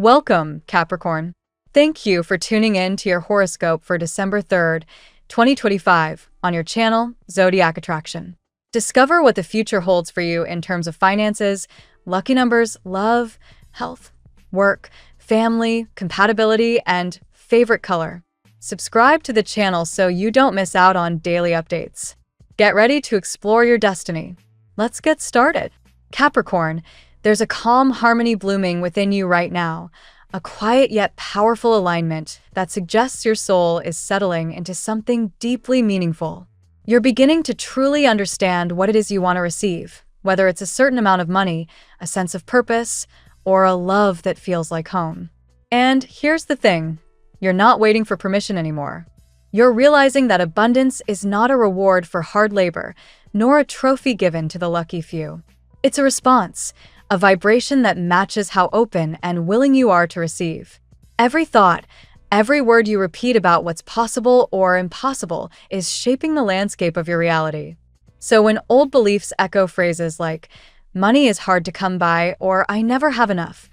Welcome, Capricorn. Thank you for tuning in to your horoscope for December 3rd, 2025, on your channel, Zodiac Attraction. Discover what the future holds for you in terms of finances, lucky numbers, love, health, work, family, compatibility, and favorite color. Subscribe to the channel so you don't miss out on daily updates. Get ready to explore your destiny. Let's get started. Capricorn, there's a calm harmony blooming within you right now, a quiet yet powerful alignment that suggests your soul is settling into something deeply meaningful. You're beginning to truly understand what it is you want to receive, whether it's a certain amount of money, a sense of purpose, or a love that feels like home. And here's the thing, you're not waiting for permission anymore. You're realizing that abundance is not a reward for hard labor, nor a trophy given to the lucky few. It's a response, a vibration that matches how open and willing you are to receive. Every thought, every word you repeat about what's possible or impossible is shaping the landscape of your reality. So when old beliefs echo phrases like, money is hard to come by, or I never have enough,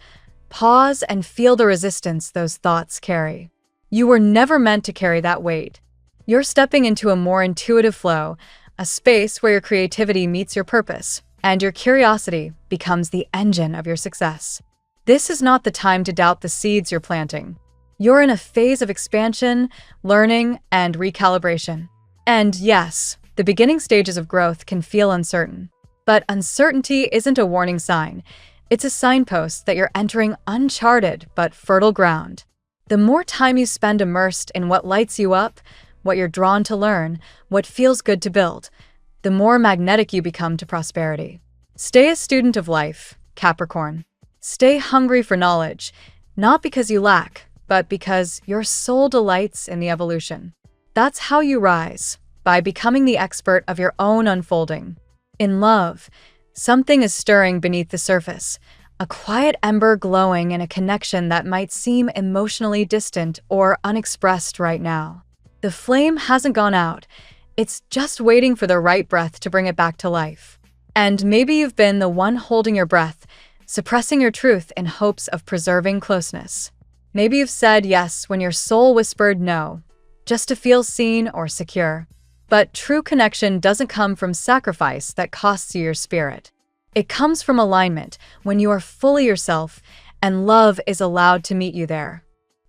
pause and feel the resistance those thoughts carry. You were never meant to carry that weight. You're stepping into a more intuitive flow, a space where your creativity meets your purpose, and your curiosity becomes the engine of your success. This is not the time to doubt the seeds you're planting. You're in a phase of expansion, learning, and recalibration. And yes, the beginning stages of growth can feel uncertain. But uncertainty isn't a warning sign. It's a signpost that you're entering uncharted but fertile ground. The more time you spend immersed in what lights you up, what you're drawn to learn, what feels good to build, the more magnetic you become to prosperity. Stay a student of life, Capricorn. Stay hungry for knowledge, not because you lack, but because your soul delights in the evolution. That's how you rise, by becoming the expert of your own unfolding. In love, something is stirring beneath the surface, a quiet ember glowing in a connection that might seem emotionally distant or unexpressed right now. The flame hasn't gone out. It's just waiting for the right breath to bring it back to life. And maybe you've been the one holding your breath, suppressing your truth in hopes of preserving closeness. Maybe you've said yes when your soul whispered no, just to feel seen or secure. But true connection doesn't come from sacrifice that costs you your spirit. It comes from alignment, when you are fully yourself and love is allowed to meet you there.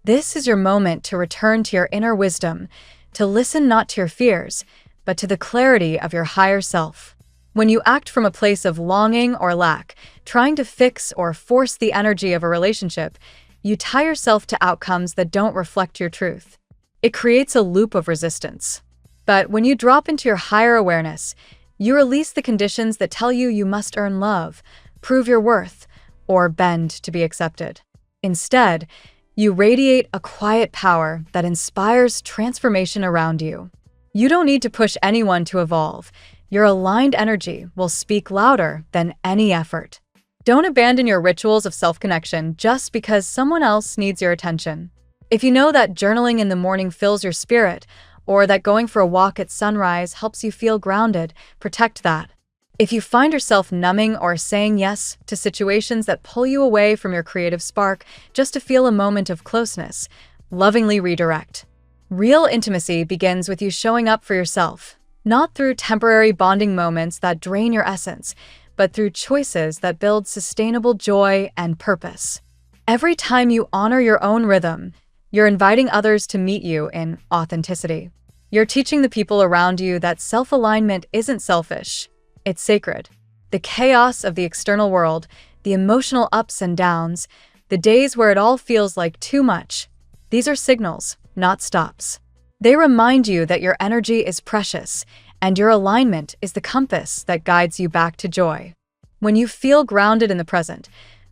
This is your moment to return to your inner wisdom, to listen not to your fears, but to the clarity of your higher self. When you act from a place of longing or lack, trying to fix or force the energy of a relationship, you tie yourself to outcomes that don't reflect your truth. It creates a loop of resistance. But when you drop into your higher awareness, you release the conditions that tell you you must earn love, prove your worth, or bend to be accepted. Instead, you radiate a quiet power that inspires transformation around you. You don't need to push anyone to evolve. Your aligned energy will speak louder than any effort. Don't abandon your rituals of self-connection just because someone else needs your attention. If you know that journaling in the morning fills your spirit, or that going for a walk at sunrise helps you feel grounded, protect that. If you find yourself numbing or saying yes to situations that pull you away from your creative spark just to feel a moment of closeness, lovingly redirect. Real intimacy begins with you showing up for yourself, not through temporary bonding moments that drain your essence, but through choices that build sustainable joy and purpose. Every time you honor your own rhythm, you're inviting others to meet you in authenticity. You're teaching the people around you that self-alignment isn't selfish. It's sacred. The chaos of the external world, the emotional ups and downs, the days where it all feels like too much, these are signals, not stops. They remind you that your energy is precious, and your alignment is the compass that guides you back to joy. When you feel grounded in the present,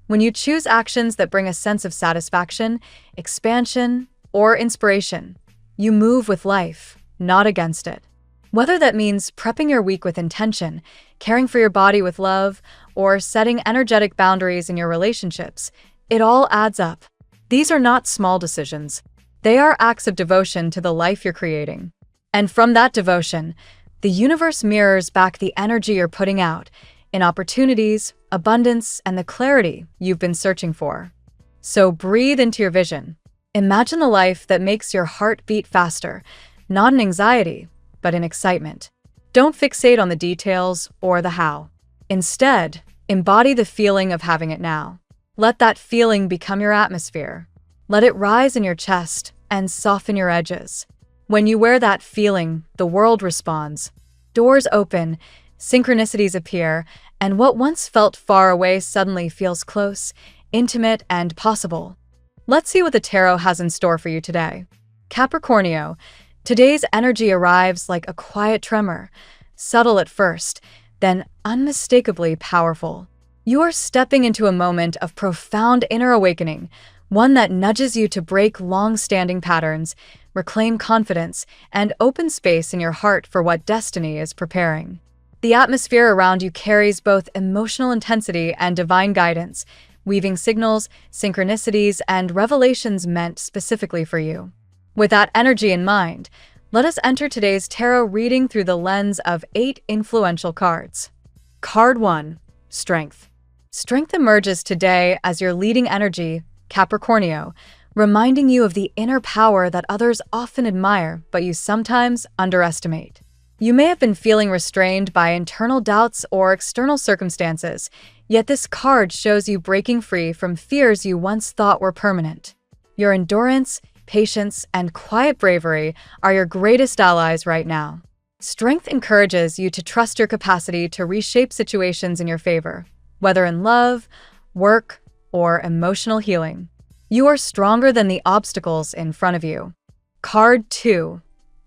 when you choose actions that bring a sense of satisfaction, expansion, or inspiration, you move with life, not against it. Whether that means prepping your week with intention, caring for your body with love, or setting energetic boundaries in your relationships, it all adds up. These are not small decisions. They are acts of devotion to the life you're creating. And from that devotion, the universe mirrors back the energy you're putting out in opportunities, abundance, and the clarity you've been searching for. So breathe into your vision. Imagine a life that makes your heart beat faster, not in anxiety, but in excitement. Don't fixate on the details or the how. Instead, embody the feeling of having it now. Let that feeling become your atmosphere. Let it rise in your chest and soften your edges. When you wear that feeling, the world responds. Doors open, synchronicities appear, and what once felt far away suddenly feels close, intimate, and possible. Let's see what the tarot has in store for you today. Capricornio, today's energy arrives like a quiet tremor, subtle at first, then unmistakably powerful. You are stepping into a moment of profound inner awakening, one that nudges you to break long-standing patterns, reclaim confidence, and open space in your heart for what destiny is preparing. The atmosphere around you carries both emotional intensity and divine guidance, weaving signals, synchronicities, and revelations meant specifically for you. With that energy in mind, let us enter today's tarot reading through the lens of 8 influential cards. Card 1. Strength. Strength emerges today as your leading energy, Capricornio, reminding you of the inner power that others often admire but you sometimes underestimate. You may have been feeling restrained by internal doubts or external circumstances, yet this card shows you breaking free from fears you once thought were permanent. Your endurance, patience, and quiet bravery are your greatest allies right now. Strength encourages you to trust your capacity to reshape situations in your favor, whether in love, work, or emotional healing. You are stronger than the obstacles in front of you. Card 2.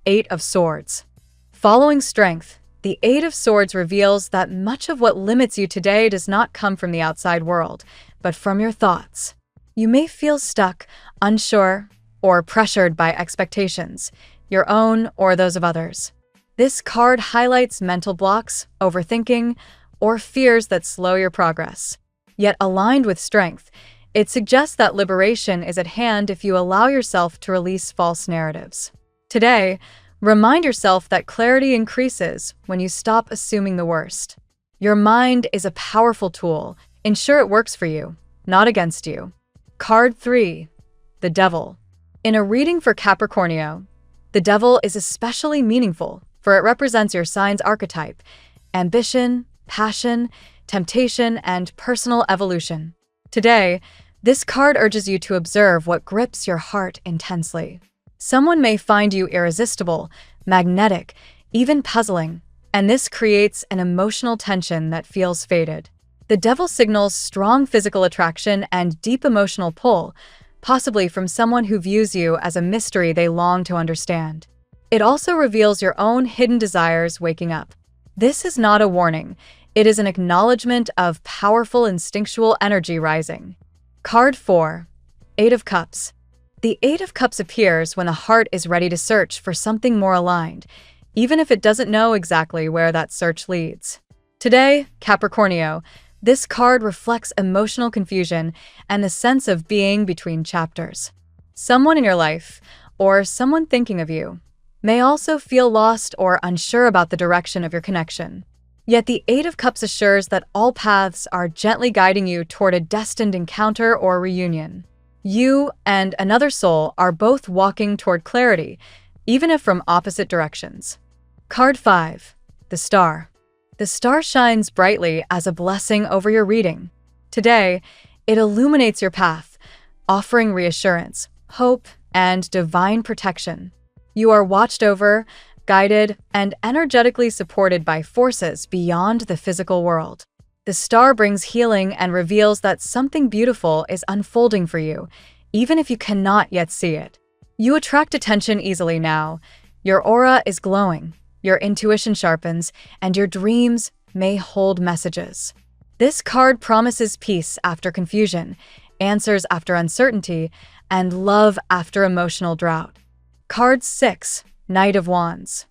8 of Swords. Following strength, the 8 of Swords reveals that much of what limits you today does not come from the outside world, but from your thoughts. You may feel stuck, unsure, or pressured by expectations, your own or those of others. This card highlights mental blocks, overthinking, or fears that slow your progress. Yet aligned with strength, it suggests that liberation is at hand if you allow yourself to release false narratives. Today, remind yourself that clarity increases when you stop assuming the worst. Your mind is a powerful tool. Ensure it works for you, not against you. Card 3. The Devil. In a reading for Capricornio, the Devil is especially meaningful, for it represents your sign's archetype: ambition, passion, temptation, and personal evolution. Today, this card urges you to observe what grips your heart intensely. Someone may find you irresistible, magnetic, even puzzling, and this creates an emotional tension that feels fated. The Devil signals strong physical attraction and deep emotional pull, possibly from someone who views you as a mystery they long to understand. It also reveals your own hidden desires waking up. This is not a warning. It is an acknowledgement of powerful instinctual energy rising. Card 4. 8 of Cups. The 8 of Cups appears when the heart is ready to search for something more aligned, even if it doesn't know exactly where that search leads. Today, Capricornio, this card reflects emotional confusion and the sense of being between chapters. Someone in your life, or someone thinking of you, may also feel lost or unsure about the direction of your connection. Yet the 8 of Cups assures that all paths are gently guiding you toward a destined encounter or reunion. You and another soul are both walking toward clarity, even if from opposite directions. Card 5. The Star. The star shines brightly as a blessing over your reading. Today, it illuminates your path, offering reassurance, hope, and divine protection. You are watched over, guided, and energetically supported by forces beyond the physical world. The star brings healing and reveals that something beautiful is unfolding for you, even if you cannot yet see it. You attract attention easily now. Your aura is glowing, your intuition sharpens, and your dreams may hold messages. This card promises peace after confusion, answers after uncertainty, and love after emotional drought. Card 6. Knight of Wands.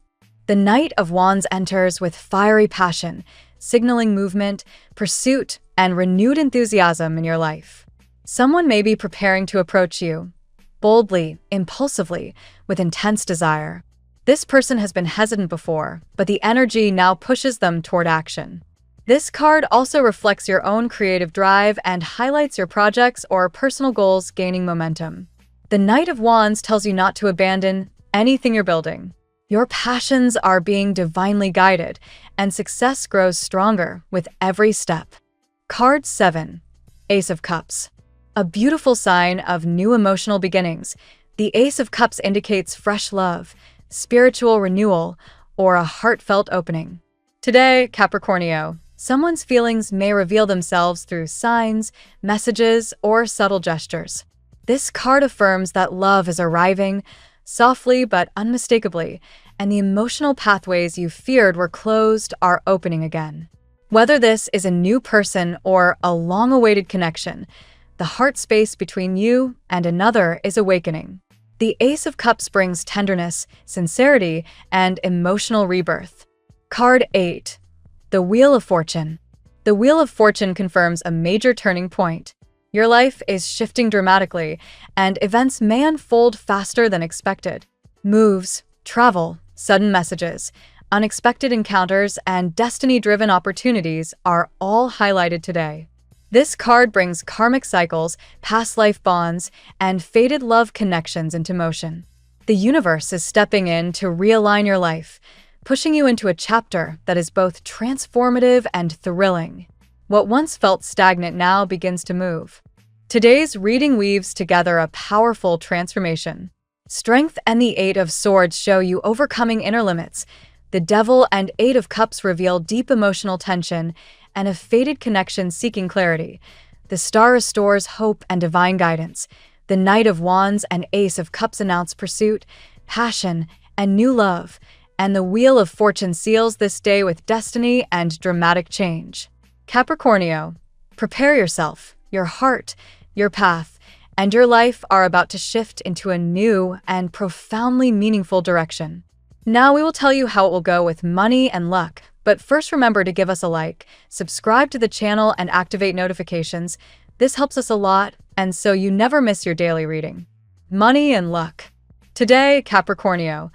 The Knight of Wands enters with fiery passion, signaling movement, pursuit, and renewed enthusiasm in your life. Someone may be preparing to approach you, boldly, impulsively, with intense desire. This person has been hesitant before, but the energy now pushes them toward action. This card also reflects your own creative drive and highlights your projects or personal goals gaining momentum. The Knight of Wands tells you not to abandon anything you're building. Your passions are being divinely guided, and success grows stronger with every step. Card 7. Ace of Cups. A beautiful sign of new emotional beginnings, the Ace of Cups indicates fresh love, spiritual renewal, or a heartfelt opening. Today, Capricornio, someone's feelings may reveal themselves through signs, messages, or subtle gestures. This card affirms that love is arriving, softly but unmistakably, and the emotional pathways you feared were closed are opening again. Whether this is a new person or a long-awaited connection, the heart space between you and another is awakening. The Ace of Cups brings tenderness, sincerity, and emotional rebirth. Card 8. The Wheel of Fortune. The Wheel of Fortune confirms a major turning point. Your life is shifting dramatically, and events may unfold faster than expected. Moves, travel, sudden messages, unexpected encounters, and destiny-driven opportunities are all highlighted today. This card brings karmic cycles, past life bonds, and faded love connections into motion. The universe is stepping in to realign your life, pushing you into a chapter that is both transformative and thrilling. What once felt stagnant now begins to move. Today's reading weaves together a powerful transformation. Strength and the Eight of Swords show you overcoming inner limits. The Devil and Eight of Cups reveal deep emotional tension and a faded connection seeking clarity. The Star restores hope and divine guidance. The Knight of Wands and Ace of Cups announce pursuit, passion, and new love. And the Wheel of Fortune seals this day with destiny and dramatic change. Capricornio, prepare yourself. Your heart, your path, and your life are about to shift into a new and profoundly meaningful direction. Now we will tell you how it will go with money and luck, but first remember to give us a like, subscribe to the channel, and activate notifications. This helps us a lot, and so you never miss your daily reading. Money and luck. Today, Capricornio,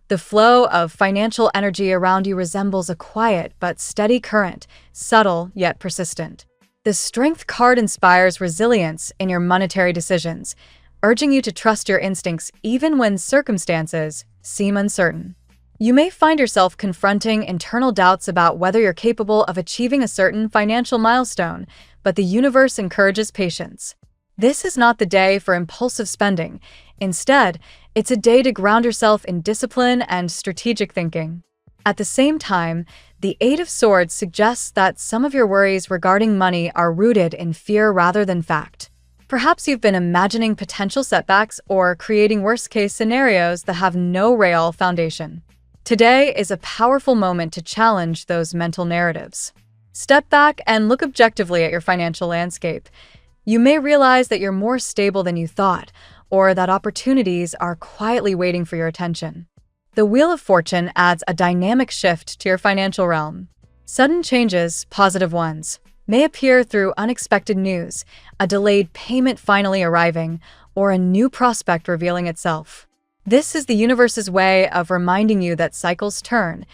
the flow of financial energy around you resembles a quiet but steady current, subtle yet persistent. The Strength card inspires resilience in your monetary decisions, urging you to trust your instincts even when circumstances seem uncertain. You may find yourself confronting internal doubts about whether you're capable of achieving a certain financial milestone, but the universe encourages patience. This is not the day for impulsive spending. Instead, it's a day to ground yourself in discipline and strategic thinking. At the same time, the Eight of Swords suggests that some of your worries regarding money are rooted in fear rather than fact. Perhaps you've been imagining potential setbacks or creating worst-case scenarios that have no real foundation. Today is a powerful moment to challenge those mental narratives. Step back and look objectively at your financial landscape. You may realize that you're more stable than you thought, or that opportunities are quietly waiting for your attention. The Wheel of Fortune adds a dynamic shift to your financial realm. Sudden changes, positive ones, may appear through unexpected news, a delayed payment finally arriving, or a new prospect revealing itself. This is the universe's way of reminding you that cycles turn,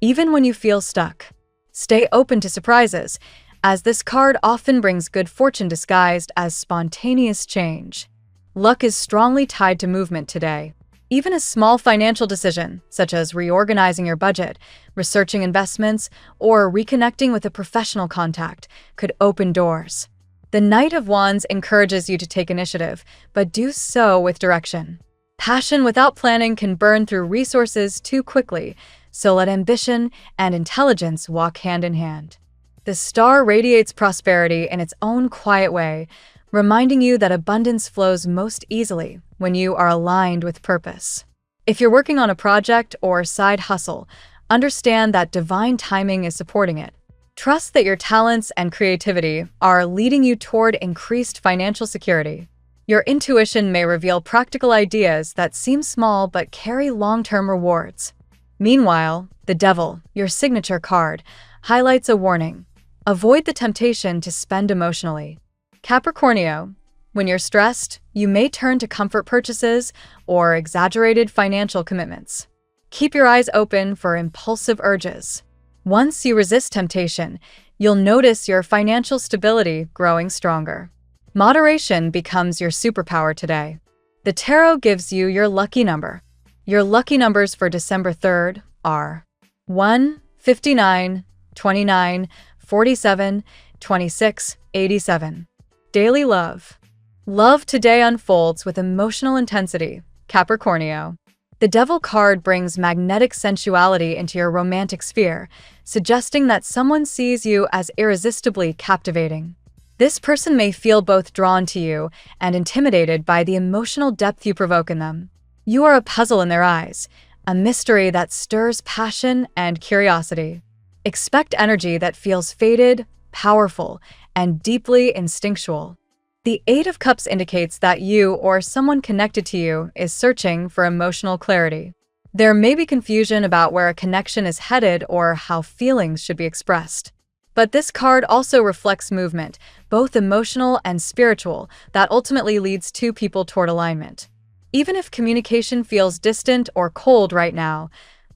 even when you feel stuck. Stay open to surprises, as this card often brings good fortune disguised as spontaneous change. Luck is strongly tied to movement today. Even a small financial decision, such as reorganizing your budget, researching investments, or reconnecting with a professional contact, could open doors. The Knight of Wands encourages you to take initiative, but do so with direction. Passion without planning can burn through resources too quickly, so let ambition and intelligence walk hand in hand. The Star radiates prosperity in its own quiet way, reminding you that abundance flows most easily when you are aligned with purpose. If you're working on a project or side hustle, understand that divine timing is supporting it. Trust that your talents and creativity are leading you toward increased financial security. Your intuition may reveal practical ideas that seem small but carry long-term rewards. Meanwhile, the Devil, your signature card, highlights a warning. Avoid the temptation to spend emotionally. Capricornio, when you're stressed, you may turn to comfort purchases or exaggerated financial commitments. Keep your eyes open for impulsive urges. Once you resist temptation, You'll notice your financial stability growing stronger. Moderation becomes your superpower today. The tarot gives you your lucky number. Your lucky numbers for December 3rd are 1, 59, 29, 47, 26, 87. Daily love. Love today unfolds with emotional intensity, Capricornio. The Devil card brings magnetic sensuality into your romantic sphere, suggesting that someone sees you as irresistibly captivating. This person may feel both drawn to you and intimidated by the emotional depth you provoke in them. You are a puzzle in their eyes, a mystery that stirs passion and curiosity. Expect energy that feels fated, powerful, and deeply instinctual. The Eight of Cups indicates that you or someone connected to you is searching for emotional clarity. There may be confusion about where a connection is headed or how feelings should be expressed. But this card also reflects movement, both emotional and spiritual, that ultimately leads two people toward alignment. Even if communication feels distant or cold right now,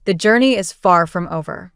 the journey is far from over.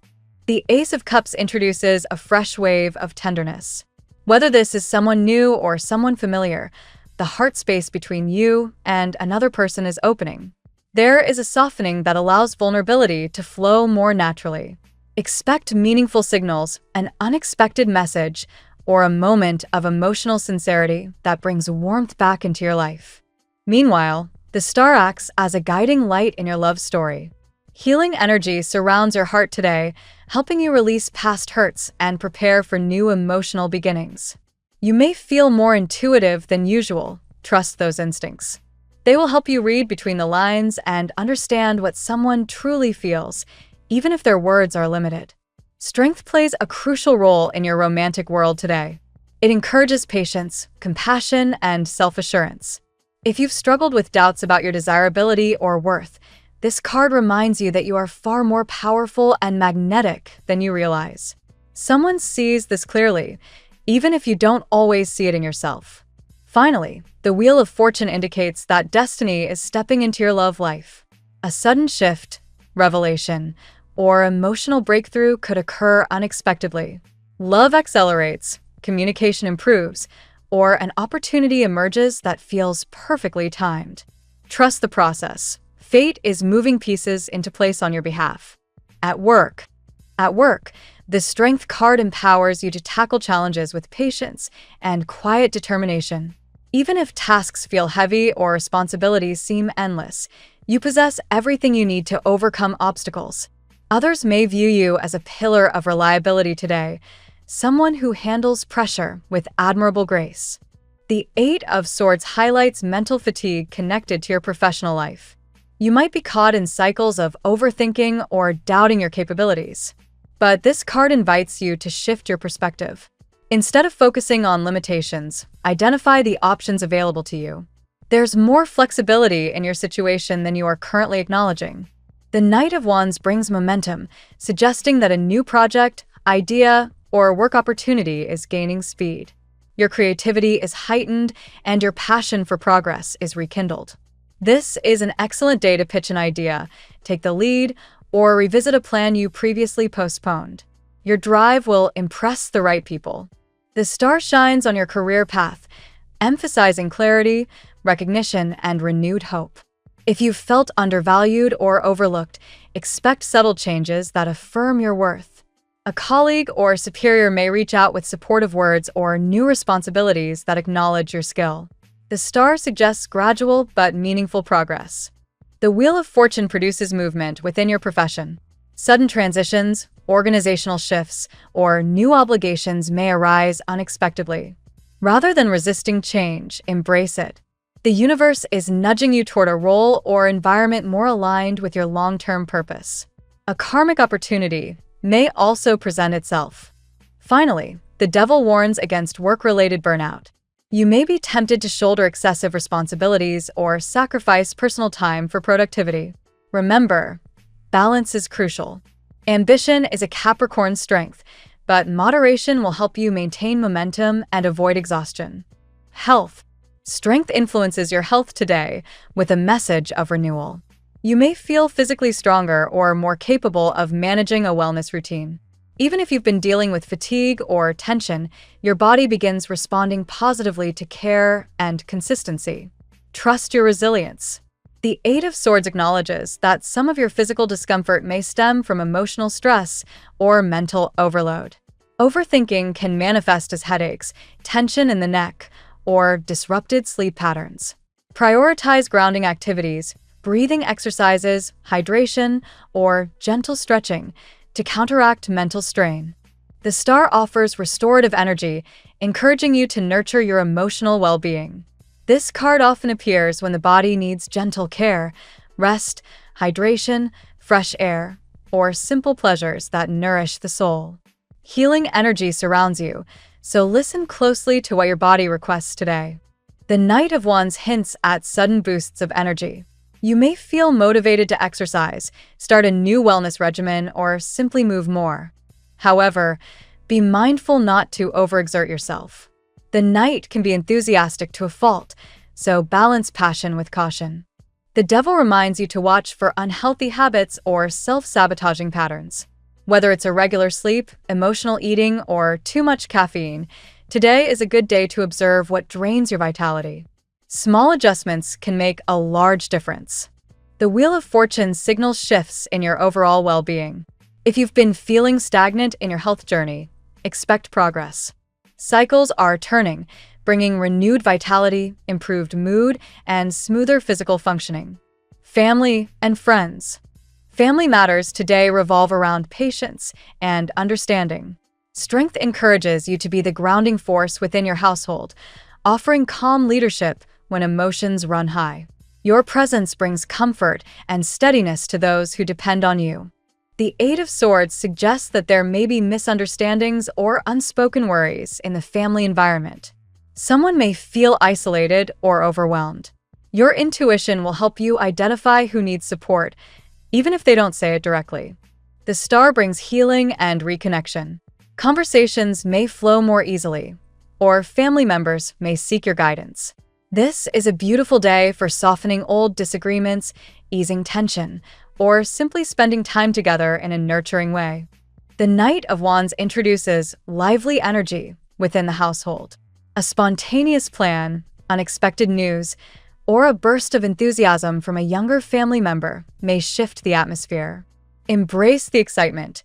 The Ace of Cups introduces a fresh wave of tenderness. Whether this is someone new or someone familiar, the heart space between you and another person is opening. There is a softening that allows vulnerability to flow more naturally. Expect meaningful signals, an unexpected message, or a moment of emotional sincerity that brings warmth back into your life. Meanwhile, the star acts as a guiding light in your love story. Healing energy surrounds your heart today, helping you release past hurts and prepare for new emotional beginnings. You may feel more intuitive than usual. Trust those instincts. They will help you read between the lines and understand what someone truly feels, even if their words are limited. Strength plays a crucial role in your romantic world today. It encourages patience, compassion, and self-assurance. If you've struggled with doubts about your desirability or worth, this card reminds you that you are far more powerful and magnetic than you realize. Someone sees this clearly, even if you don't always see it in yourself. Finally, the Wheel of Fortune indicates that destiny is stepping into your love life. A sudden shift, revelation, or emotional breakthrough could occur unexpectedly. Love accelerates, communication improves, or an opportunity emerges that feels perfectly timed. Trust the process. Fate is moving pieces into place on your behalf. At work, the Strength card empowers you to tackle challenges with patience and quiet determination. Even if tasks feel heavy or responsibilities seem endless, you possess everything you need to overcome obstacles. Others may view you as a pillar of reliability today, someone who handles pressure with admirable grace. The Eight of Swords highlights mental fatigue connected to your professional life. You might be caught in cycles of overthinking or doubting your capabilities. But this card invites you to shift your perspective. Instead of focusing on limitations, identify the options available to you. There's more flexibility in your situation than you are currently acknowledging. The Knight of Wands brings momentum, suggesting that a new project, idea, or work opportunity is gaining speed. Your creativity is heightened and your passion for progress is rekindled. This is an excellent day to pitch an idea, take the lead, or revisit a plan you previously postponed. Your drive will impress the right people. The star shines on your career path, emphasizing clarity, recognition, and renewed hope. If you've felt undervalued or overlooked, expect subtle changes that affirm your worth. A colleague or superior may reach out with supportive words or new responsibilities that acknowledge your skill. The star suggests gradual but meaningful progress. The Wheel of Fortune produces movement within your profession. Sudden transitions, organizational shifts, or new obligations may arise unexpectedly. Rather than resisting change, embrace it. The universe is nudging you toward a role or environment more aligned with your long-term purpose. A karmic opportunity may also present itself. Finally, the Devil warns against work-related burnout. You may be tempted to shoulder excessive responsibilities or sacrifice personal time for productivity. Remember, balance is crucial. Ambition is a Capricorn strength, but moderation will help you maintain momentum and avoid exhaustion. Health. Strength influences your health today with a message of renewal. You may feel physically stronger or more capable of managing a wellness routine. Even if you've been dealing with fatigue or tension, your body begins responding positively to care and consistency. Trust your resilience. The Eight of Swords acknowledges that some of your physical discomfort may stem from emotional stress or mental overload. Overthinking can manifest as headaches, tension in the neck, or disrupted sleep patterns. Prioritize grounding activities, breathing exercises, hydration, or gentle stretching to counteract mental strain. The star offers restorative energy, encouraging you to nurture your emotional well-being. This card often appears when the body needs gentle care, rest, hydration, fresh air, or simple pleasures that nourish the soul. Healing energy surrounds you, so listen closely to what your body requests today. The Knight of Wands hints at sudden boosts of energy. You may feel motivated to exercise, start a new wellness regimen, or simply move more. However, be mindful not to overexert yourself. The Knight can be enthusiastic to a fault, so balance passion with caution. The Devil reminds you to watch for unhealthy habits or self-sabotaging patterns. Whether it's irregular sleep, emotional eating, or too much caffeine, today is a good day to observe what drains your vitality. Small adjustments can make a large difference. The Wheel of Fortune signals shifts in your overall well-being. If you've been feeling stagnant in your health journey, expect progress. Cycles are turning, bringing renewed vitality, improved mood, and smoother physical functioning. Family and friends. Family matters today revolve around patience and understanding. Strength encourages you to be the grounding force within your household, offering calm leadership when emotions run high. Your presence brings comfort and steadiness to those who depend on you. The Eight of Swords suggests that there may be misunderstandings or unspoken worries in the family environment. Someone may feel isolated or overwhelmed. Your intuition will help you identify who needs support, even if they don't say it directly. The Star brings healing and reconnection. Conversations may flow more easily, or family members may seek your guidance. This is a beautiful day for softening old disagreements, easing tension, or simply spending time together in a nurturing way. The Knight of Wands introduces lively energy within the household. A spontaneous plan, unexpected news, or a burst of enthusiasm from a younger family member may shift the atmosphere. Embrace the excitement.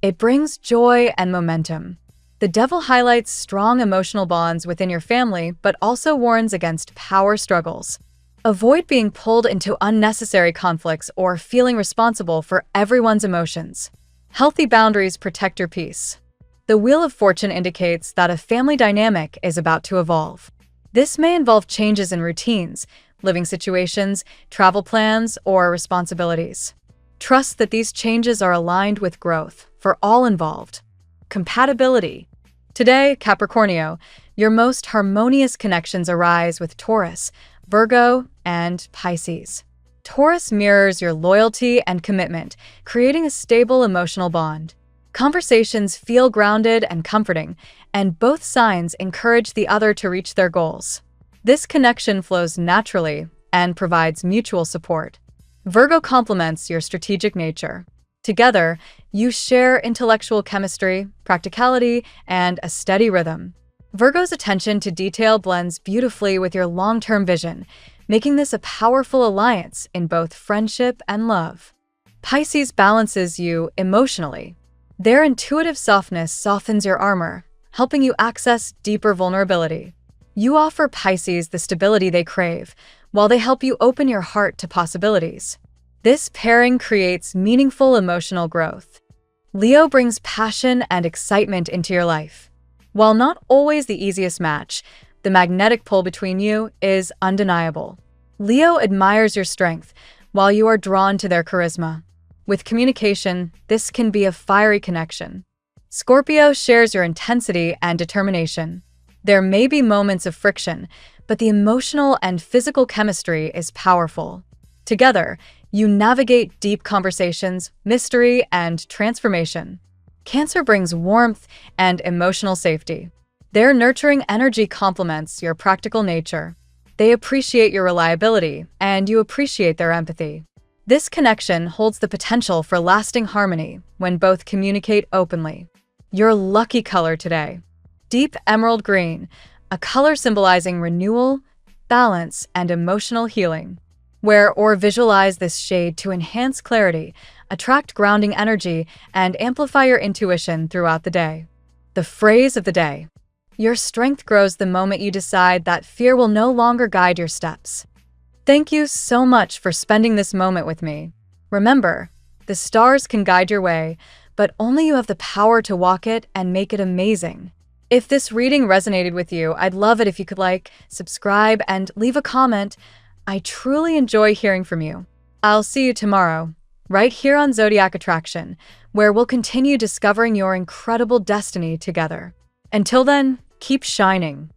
It brings joy and momentum. The Devil highlights strong emotional bonds within your family, but also warns against power struggles. Avoid being pulled into unnecessary conflicts or feeling responsible for everyone's emotions. Healthy boundaries protect your peace. The Wheel of Fortune indicates that a family dynamic is about to evolve. This may involve changes in routines, living situations, travel plans, or responsibilities. Trust that these changes are aligned with growth for all involved. Compatibility. Today, Capricornio, your most harmonious connections arise with Taurus, Virgo, and Pisces. Taurus mirrors your loyalty and commitment, creating a stable emotional bond. Conversations feel grounded and comforting, and both signs encourage the other to reach their goals. This connection flows naturally and provides mutual support. Virgo complements your strategic nature. Together, you share intellectual chemistry, practicality, and a steady rhythm. Virgo's attention to detail blends beautifully with your long-term vision, making this a powerful alliance in both friendship and love. Pisces balances you emotionally. Their intuitive softness softens your armor, helping you access deeper vulnerability. You offer Pisces the stability they crave, while they help you open your heart to possibilities. This pairing creates meaningful emotional growth. Leo brings passion and excitement into your life. While not always the easiest match, the magnetic pull between you is undeniable. Leo admires your strength, while you are drawn to their charisma. With communication, this can be a fiery connection. Scorpio shares your intensity and determination. There may be moments of friction, but the emotional and physical chemistry is powerful. Together, you navigate deep conversations, mystery, and transformation. Cancer brings warmth and emotional safety. Their nurturing energy complements your practical nature. They appreciate your reliability, and you appreciate their empathy. This connection holds the potential for lasting harmony when both communicate openly. Your lucky color today: deep emerald green, a color symbolizing renewal, balance, and emotional healing. Wear or visualize this shade to enhance clarity, attract grounding energy, and amplify your intuition throughout the day. The phrase of the day: your strength grows the moment you decide that fear will no longer guide your steps. Thank you so much for spending this moment with me. Remember, the stars can guide your way, but only you have the power to walk it and make it amazing. If this reading resonated with you, I'd love it if you could like, subscribe, and leave a comment. I truly enjoy hearing from you. I'll see you tomorrow, right here on Zodiac Attraction, where we'll continue discovering your incredible destiny together. Until then, keep shining.